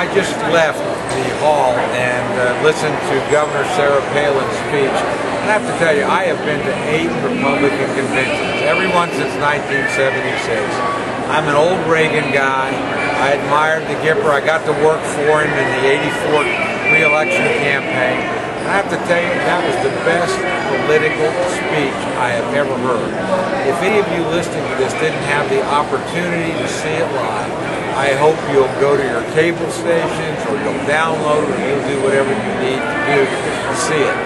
I just left the hall and listened to Governor Sarah Palin's speech. And I have to tell you, I have been to 8 Republican conventions, every one since 1976. I'm an old Reagan guy. I admired the Gipper. I got to work for him in the '84 re-election campaign. And I have to tell you, that was the best political speech I have ever heard. If any of you listening to this didn't have the opportunity to see it live, I hope you'll go to your cable stations or you'll download or you'll do whatever you need to do to see it.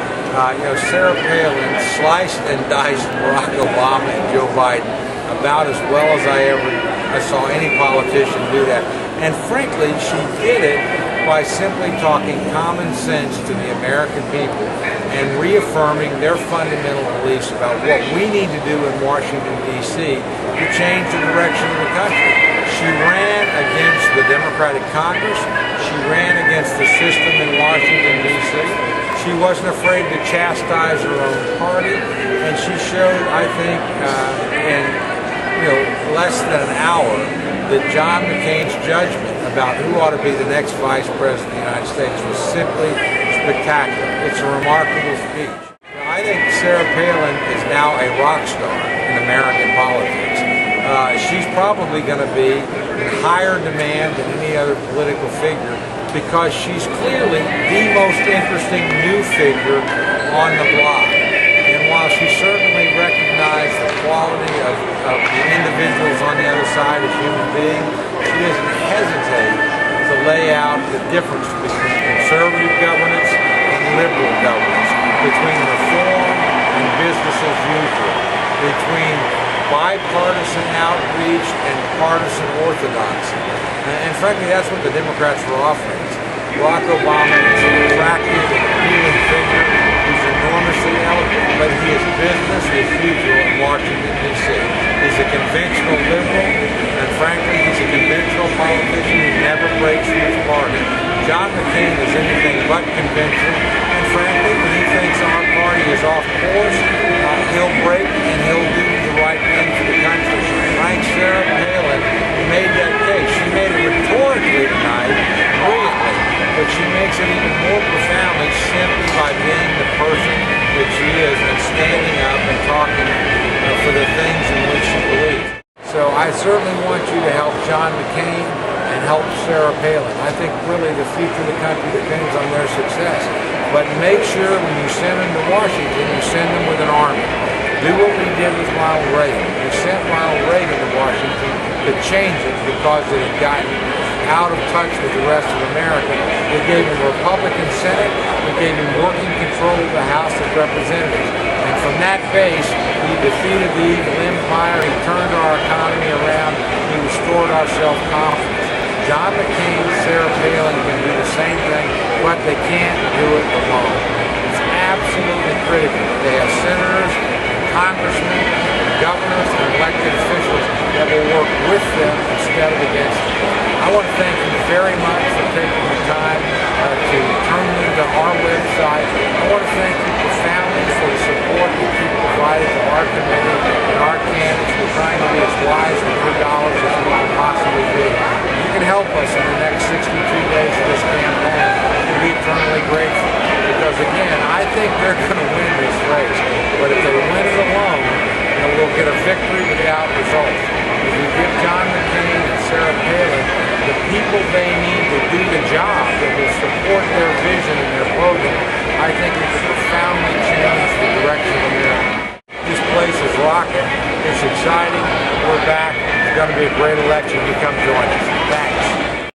Sarah Palin sliced and diced Barack Obama and Joe Biden about as well as I saw any politician do that. And frankly, she did it by simply talking common sense to the American people and reaffirming their fundamental beliefs about what we need to do in Washington, D.C. to change the direction of the country. She ran against the Democratic Congress. She ran against the system in Washington, D.C. She wasn't afraid to chastise her own party, and she showed, I think, in less than an hour, that John McCain's judgment about who ought to be the next vice president of the United States was simply spectacular. It's a remarkable speech. I think Sarah Palin is now a rock star in American politics. She's probably going to be in higher demand than any other political figure because she's clearly the most interesting new figure on the block. And while she certainly recognized the quality of the individuals on the other side as human beings, she doesn't hesitate to lay out the difference between conservative governance and liberal governance, between reform and business as usual, between bipartisan outreach and partisan orthodoxy. And frankly, that's what the Democrats were offering. Barack Obama is an attractive and appealing figure who's enormously eloquent, but he is business as usual in Washington, D.C. He's a conventional liberal, and frankly, he's a conventional politician who never breaks from his party. John McCain is anything but conventional, and frankly, when he thinks our party is off course, he'll break and he'll do the right thing for the country. I think Sarah Palin made that case. She made it rhetorically tonight, brilliantly, but she makes it even more profoundly simply by being the person that she is and standing up and talking for the things in which she believes. So I certainly want you to help John McCain and help Sarah Palin. I think really the future of the country depends on their success. But make sure when you send them to Washington, you send them with an army. Do what we did with Ronald Reagan. We sent Ronald Reagan to Washington to change it because it had gotten out of touch with the rest of America. We gave him a Republican Senate. We gave him working control of the House of Representatives. And from that base, he defeated the evil empire. He turned our economy around. He restored our self-confidence. John McCain, Sarah Palin can do the same thing, but they can't do it alone. It's absolutely critical. They have senators, congressmen, governors, and elected officials that will work with them instead of against them. I want to thank you very much for taking the time to turn into our website. I want to thank you profoundly for the support that you provided to our committee and our candidates. We're trying to be as wise with your dollars as we can possibly be. You can help us in the next 62 days of this campaign and be eternally grateful. Because again, I think they're going to win this race. But if they win it alone, we'll get a victory without results. If we give John McCain and Sarah Palin the people they need to do the job that will support their vision and their program, I think we can profoundly change the direction of America. This place is rocking. It's exciting. We're back. It's going to be a great election. You come join us. Thanks.